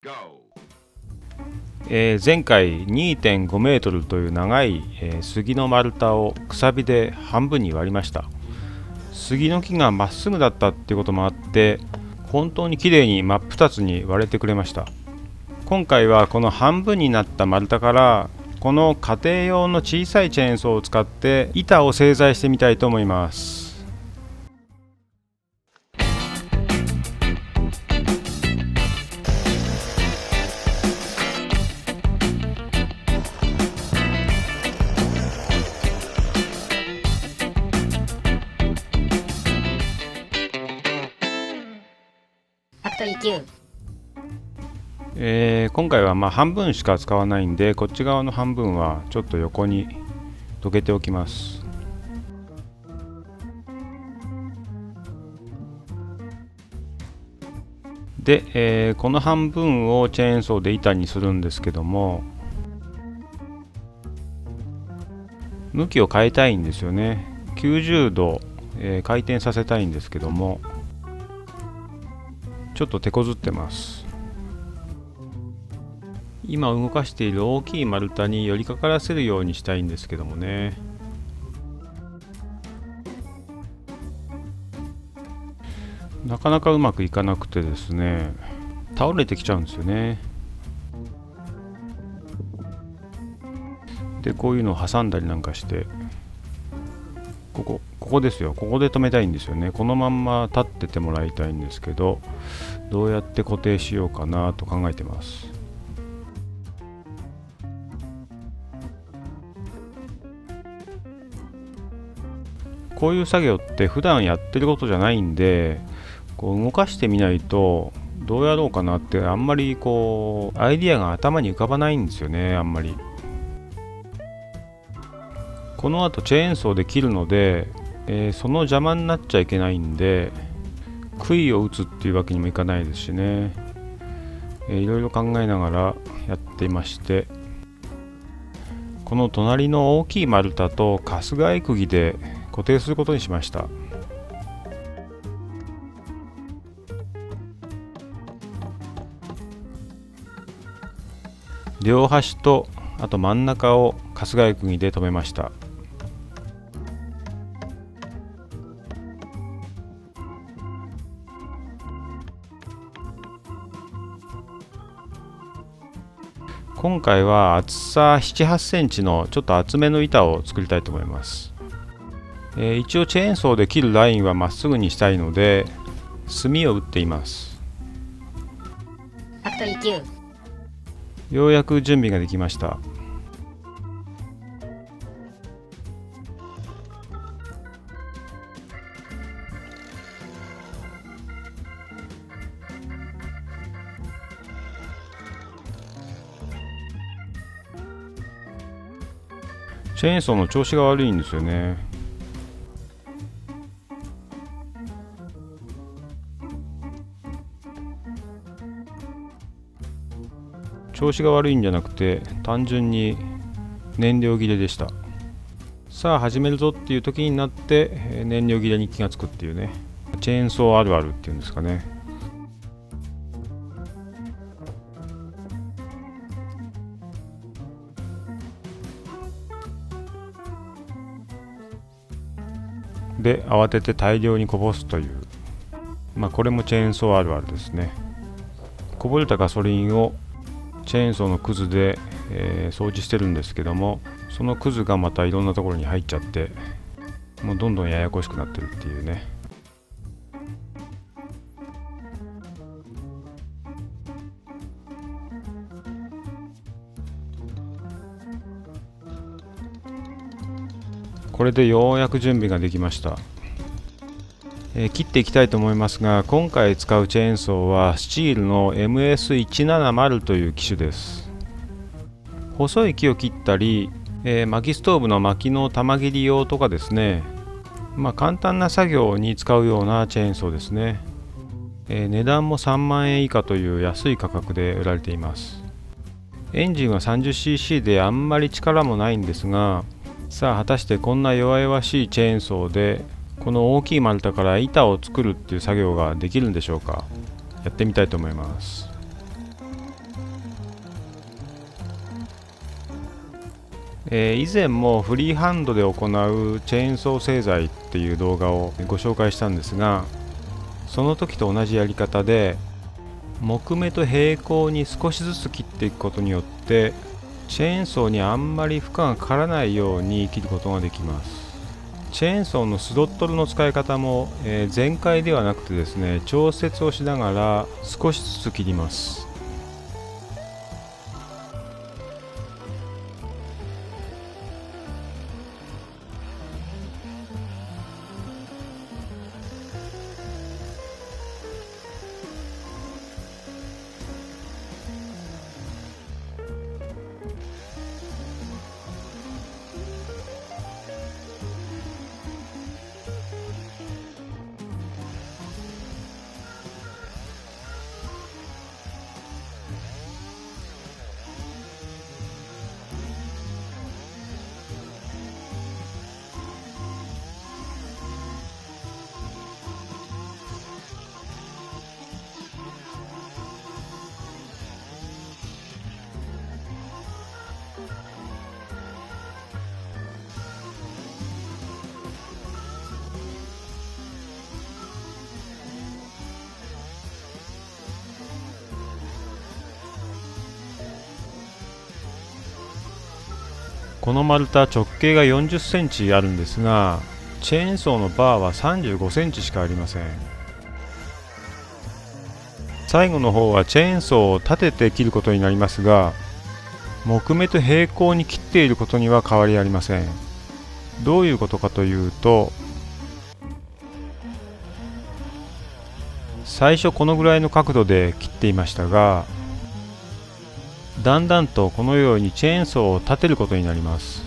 前回 2.5 メートルという長い、杉の丸太をくさびで半分に割りました。杉の木がまっすぐだったっていうこともあって本当にきれいに真っ二つに割れてくれました。今回はこの半分になった丸太からこの家庭用の小さいチェーンソーを使って板を製材してみたいと思います。ファクトリー9。今回は半分しか使わないんで、こっち側の半分はちょっと横にどけておきます。で、この半分をチェーンソーで板にするんですけども、向きを変えたいんですよね。90度、回転させたいんですけども、ちょっと手こずってます。今動かしている大きい丸太に寄りかからせるようにしたいんですけどもね。なかなかうまくいかなくてですね、倒れてきちゃうんですよね。でこういうのを挟んだりなんかして、ここですよ。ここで止めたいんですよね。このまんま立っててもらいたいんですけど、どうやって固定しようかなと考えてます。こういう作業って普段やってることじゃないんで、こう動かしてみないとどうやろうかなってあんまりアイディアが頭に浮かばないんですよね。あんまりこの後チェーンソーで切るので、その邪魔になっちゃいけないんで、杭を打つっていうわけにもいかないですしね、いろいろ考えながらやっていまして、この隣の大きい丸太と春日井釘で固定することにしました。両端とあと真ん中を春日井釘で留めました。今回は厚さ 7,8 センチのちょっと厚めの板を作りたいと思います。一応チェーンソーで切るラインはまっすぐにしたいので墨を打っています。ファクトリー9。ようやく準備ができました。チェーンソーの調子が悪いんですよね。調子が悪いんじゃなくて単純に燃料切れでした。さあ始めるぞっていう時になって燃料切れに気がつくっていうね、チェーンソーあるあるっていうんですかね。で慌てて大量にこぼすという、これもチェーンソーあるあるですね。こぼれたガソリンをチェーンソーのクズで、掃除してるんですけども、そのクズがまたいろんなところに入っちゃって、もうどんどんややこしくなってるっていうね。これでようやく準備ができました。切っていきたいと思いますが、今回使うチェーンソーはスチールの MS170 という機種です。細い木を切ったり、薪ストーブの薪の玉切り用とかですね、簡単な作業に使うようなチェーンソーですね。値段も3万円以下という安い価格で売られています。エンジンは 30cc であんまり力もないんですが、さあ果たしてこんな弱々しいチェーンソーでこの大きい丸太から板を作るっていう作業ができるんでしょうか。やってみたいと思います。以前もフリーハンドで行うチェーンソー製材っていう動画をご紹介したんですが、その時と同じやり方で木目と平行に少しずつ切っていくことによってチェーンソーにあんまり負荷がかからないように切ることができます。チェーンソーのスロットルの使い方も、全開ではなくてですね、調節をしながら少しずつ切ります。この丸太直径が40センチあるんですが、チェーンソーのバーは35センチしかありません。最後の方はチェーンソーを立てて切ることになりますが、木目と平行に切っていることには変わりありません。どういうことかというと、最初このぐらいの角度で切っていましたが、だんだんとこのようにチェーンソーを立てることになります。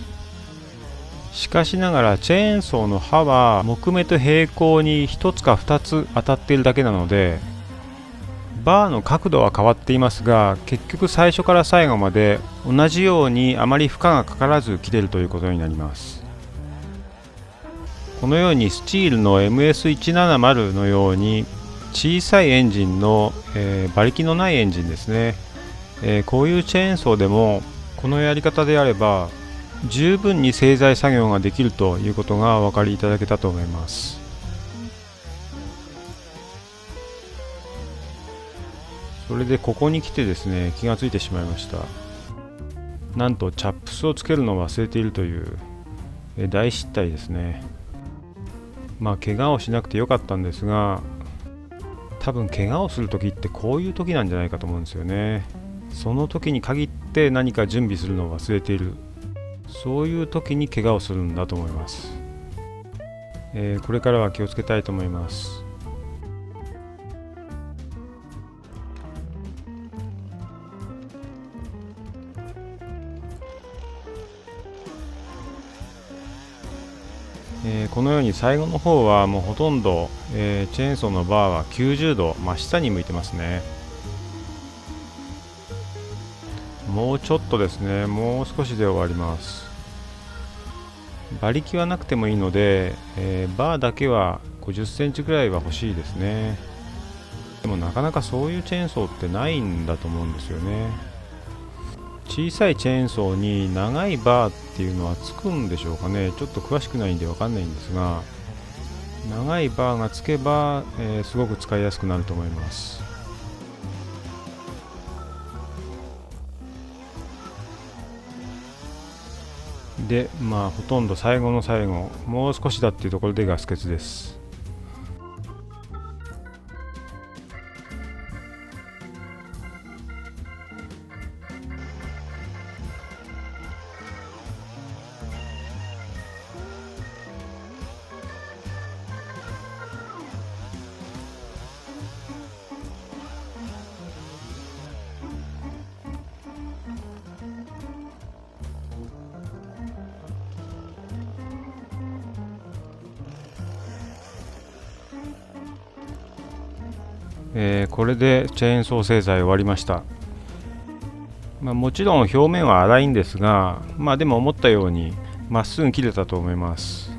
しかしながらチェーンソーの刃は木目と平行に1つか2つ当たっているだけなので、バーの角度は変わっていますが、結局最初から最後まで同じようにあまり負荷がかからず切れるということになります。このようにスチールの MS170 のように小さいエンジンの、馬力のないエンジンですね、こういうチェーンソーでもこのやり方であれば十分に製材作業ができるということがお分かりいただけたと思います。それでここに来てですね、気がついてしまいました。なんとチャップスをつけるのを忘れているという大失態ですね。怪我をしなくてよかったんですが、多分怪我をする時ってこういう時なんじゃないかと思うんですよね。その時に限って何か準備するのを忘れている、そういう時に怪我をするんだと思います。これからは気をつけたいと思います。このように最後の方はもうほとんど、チェーンソーのバーは90度真下に向いてますね。もうちょっとですね、もう少しで終わります。馬力はなくてもいいので、バーだけは50センチぐらいは欲しいですね。でもなかなかそういうチェーンソーってないんだと思うんですよね。小さいチェーンソーに長いバーっていうのはつくんでしょうかね。ちょっと詳しくないんでわかんないんですが、長いバーがつけば、すごく使いやすくなると思います。で、ほとんど最後の最後、もう少しだっていうところでガス欠です。これでチェーンソー製材終わりました。もちろん表面は粗いんですが、でも思ったようにまっすぐ切れたと思います。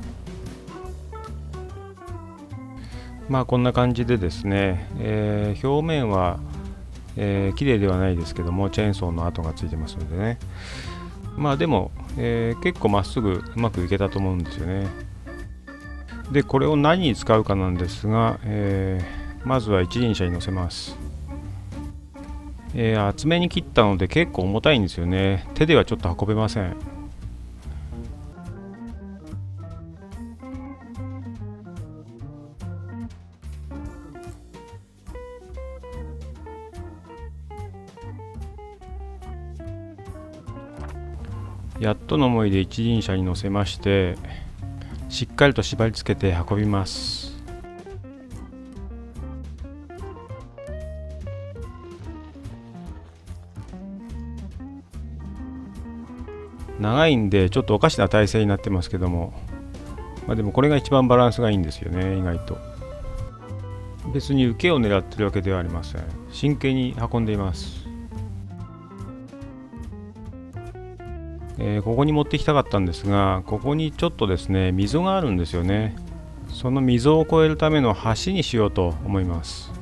こんな感じでですね、表面は、綺麗ではないですけどもチェーンソーの跡がついてますのでね、まあでも、結構まっすぐうまくいけたと思うんですよね。でこれを何に使うかなんですが、まずは一輪車に乗せます。厚めに切ったので結構重たいんですよね。手ではちょっと運べません。やっとの思いで一輪車に乗せまして、しっかりと縛り付けて運びます。長いんでちょっとおかしな体勢になってますけども、でもこれが一番バランスがいいんですよね。意外と別に受けを狙ってるわけではありません。真剣に運んでいます。ここに持ってきたかったんですが、ここにちょっとですね溝があるんですよね。その溝を越えるための橋にしようと思います。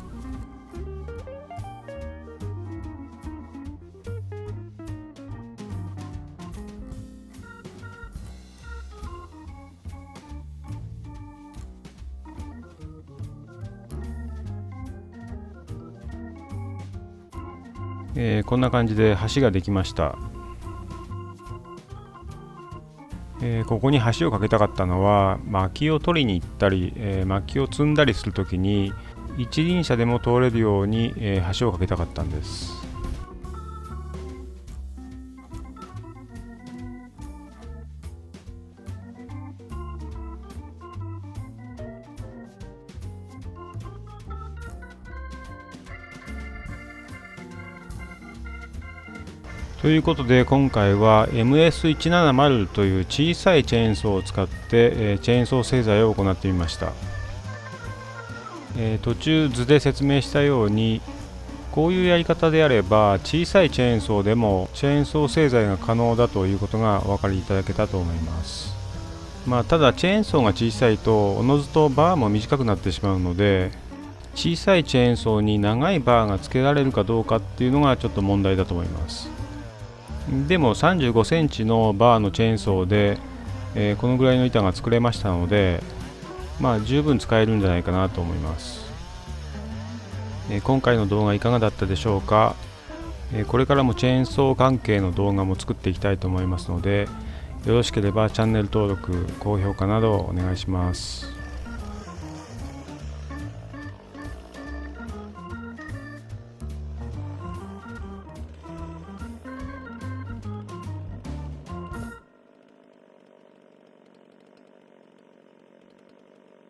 こんな感じで橋ができました。ここに橋を架けたかったのは、薪を取りに行ったり、薪を積んだりするときに一輪車でも通れるように、橋を架けたかったんです。ということで今回は MS170 という小さいチェーンソーを使って、チェーンソー製材を行ってみました。途中図で説明したように、こういうやり方であれば小さいチェーンソーでもチェーンソー製材が可能だということがお分かりいただけたと思います。ただチェーンソーが小さいとおのずとバーも短くなってしまうので、小さいチェーンソーに長いバーが付けられるかどうかっていうのがちょっと問題だと思います。でも35センチのバーのチェーンソーで、このぐらいの板が作れましたので、十分使えるんじゃないかなと思います。今回の動画いかがだったでしょうか。これからもチェーンソー関係の動画も作っていきたいと思いますので、よろしければチャンネル登録、高評価などお願いします。